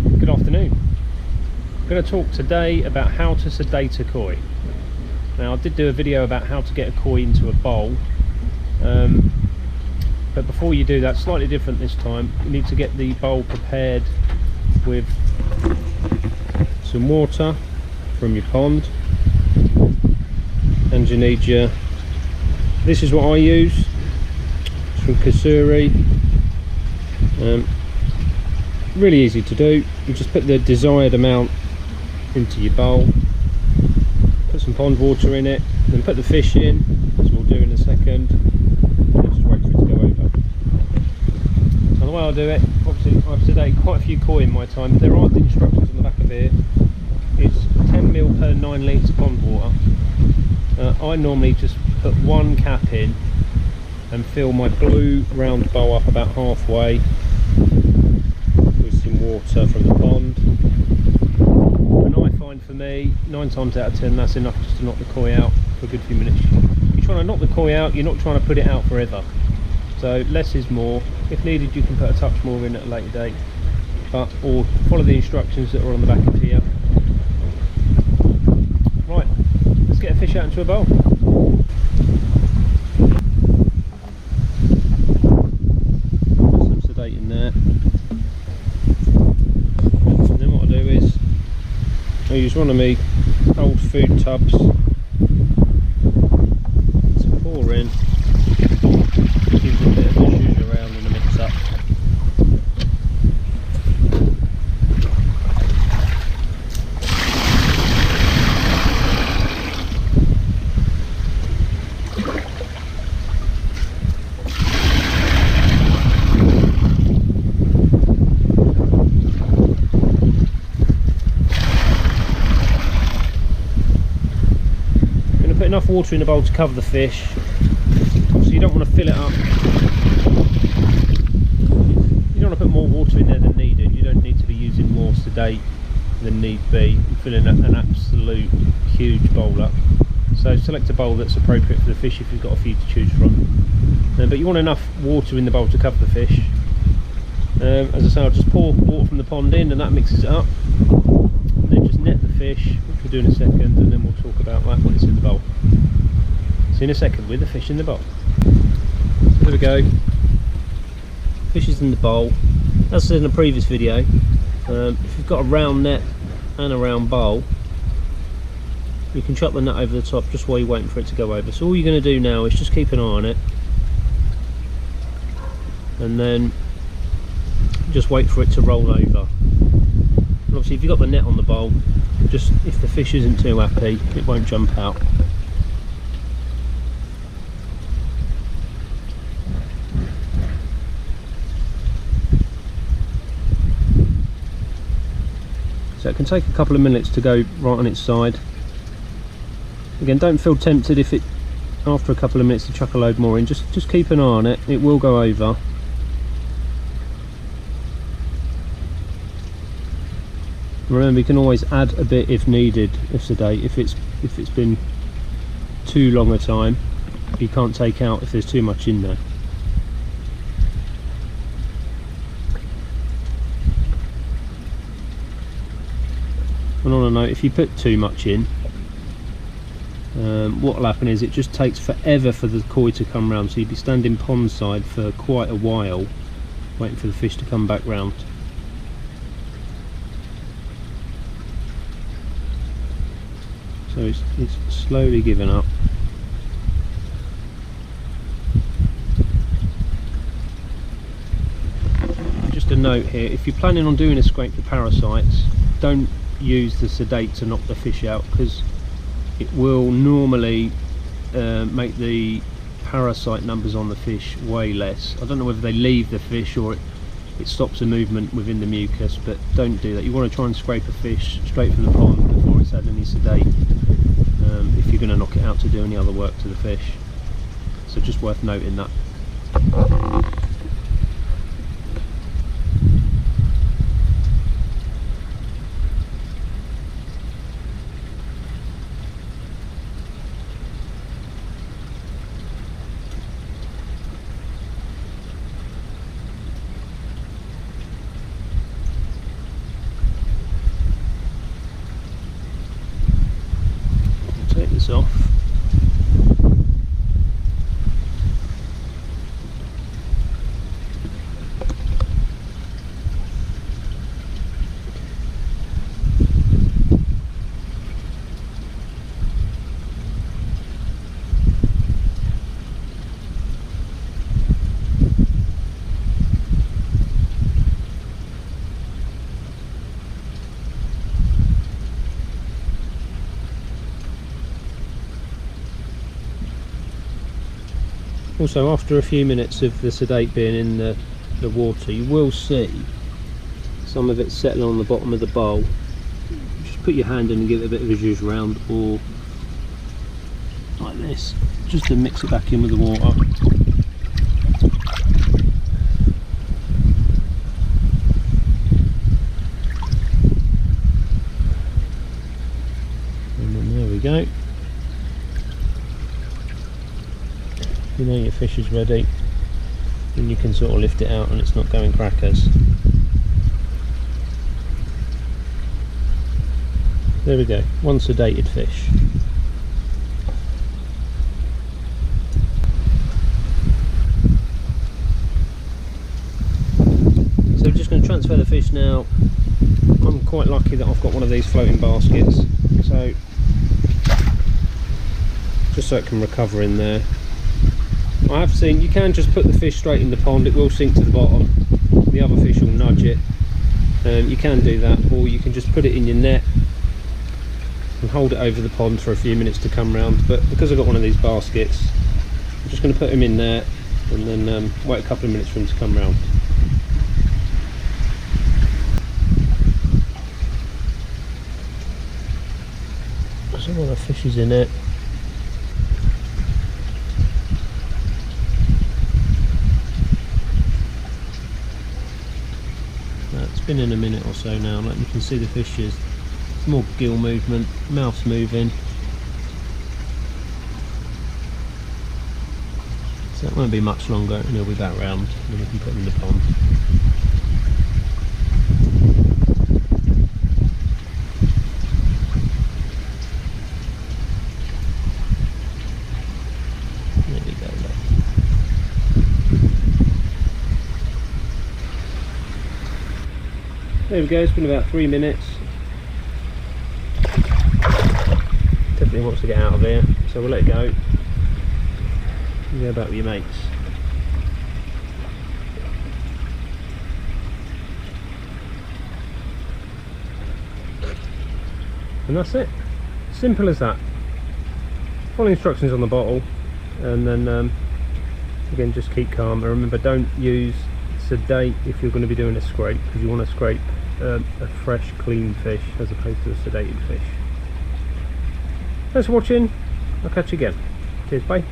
Good afternoon. I'm going to talk today about how to sedate a koi. Now, I did do a video about how to get a koi into a bowl, but before you do that, slightly different this time. You need to get the bowl prepared with some water from your pond, and you need your, this is what I use, it's from Kasuri. Really easy to do. You just put the desired amount into your bowl, put some pond water in it, then put the fish in, as we'll do in a second, and just wait for it to go over. So the way I do it, obviously I've sedated quite a few koi in my time. There aren't instructions on the back of here. It's 10ml per 9 litres pond water. I normally just put one cap in and fill my blue round bowl up about halfway with some water from the pond. And I find, for me, 9 times out of 10 that's enough just to knock the koi out for a good few minutes. You're trying to knock the koi out, you're not trying to put it out forever. So less is more. If needed, you can put a touch more in at a later date, or follow the instructions that are on the back of here. Right, let's get a fish out into a bowl. Put some sedate in there. And then what I do is I use one of my old food tubs to pour in. Gives a bit of a zhuzh around in the mix up. Enough water in the bowl to cover the fish, so you don't want to fill it up. You don't want to put more water in there than needed. You don't need to be using more sedate than need be. You're filling an absolute huge bowl up. So select a bowl that's appropriate for the fish if you've got a few to choose from. But you want enough water in the bowl to cover the fish. As I say, I'll just pour water from the pond in and that mixes it up. And then just net the fish, which we'll do in a second, and then we'll talk about that when it's in the bowl. See in a second with the fish in the bowl. So there we go. Fish is in the bowl. As I said in a previous video, if you've got a round net and a round bowl, you can chuck the net over the top just while you're waiting for it to go over. So all you're going to do now is just keep an eye on it, and then just wait for it to roll over. And obviously if you've got the net on the bowl, just if the fish isn't too happy, it won't jump out. So it can take a couple of minutes to go right on its side. Again, don't feel tempted if it, after a couple of minutes, to chuck a load more in. Just keep an eye on it, it will go over. Remember, you can always add a bit if needed of sedate. If it's been too long a time, you can't take out if there's too much in there. And on a note, if you put too much in, what will happen is it just takes forever for the koi to come round. So you'd be standing pond side for quite a while waiting for the fish to come back round. So it's slowly giving up. Just a note here, if you're planning on doing a scrape for parasites, don't use the sedate to knock the fish out, because it will normally make the parasite numbers on the fish way less. I don't know whether they leave the fish or it stops the movement within the mucus, but don't do that. You want to try and scrape a fish straight from the pond before it's had any sedate, if you're going to knock it out to do any other work to the fish. So just worth noting that. Also, after a few minutes of the sedate being in the water, you will see some of it settling on the bottom of the bowl. Just put your hand in and give it a bit of a zhuzh round, or like this, just to mix it back in with the water. And then there we go. You know your fish is ready, and you can sort of lift it out and it's not going crackers. There we go, one sedated fish. So we're just going to transfer the fish now. I'm quite lucky that I've got one of these floating baskets, so just so it can recover in there. I have seen you can just put the fish straight in the pond, it will sink to the bottom, the other fish will nudge it. You can do that, or you can just put it in your net and hold it over the pond for a few minutes to come round. But because I've got one of these baskets, I'm just going to put him in there and then wait a couple of minutes for him to come round. So one of the fish is in it. It's been in a minute or so now, like you can see the fishes. It's more gill movement, mouth's moving. So it won't be much longer and he'll be back round and we can put him in the pond. There we go, look. There we go, it's been about 3 minutes. Definitely wants to get out of here, so we'll let it go. You go back with your mates. And that's it. Simple as that. Follow instructions on the bottle, and then again, just keep calm. And remember, don't use sedate if you're going to be doing a scrape, because you want to scrape a fresh, clean fish as opposed to a sedated fish. Thanks for watching. I'll catch you again. Cheers, bye.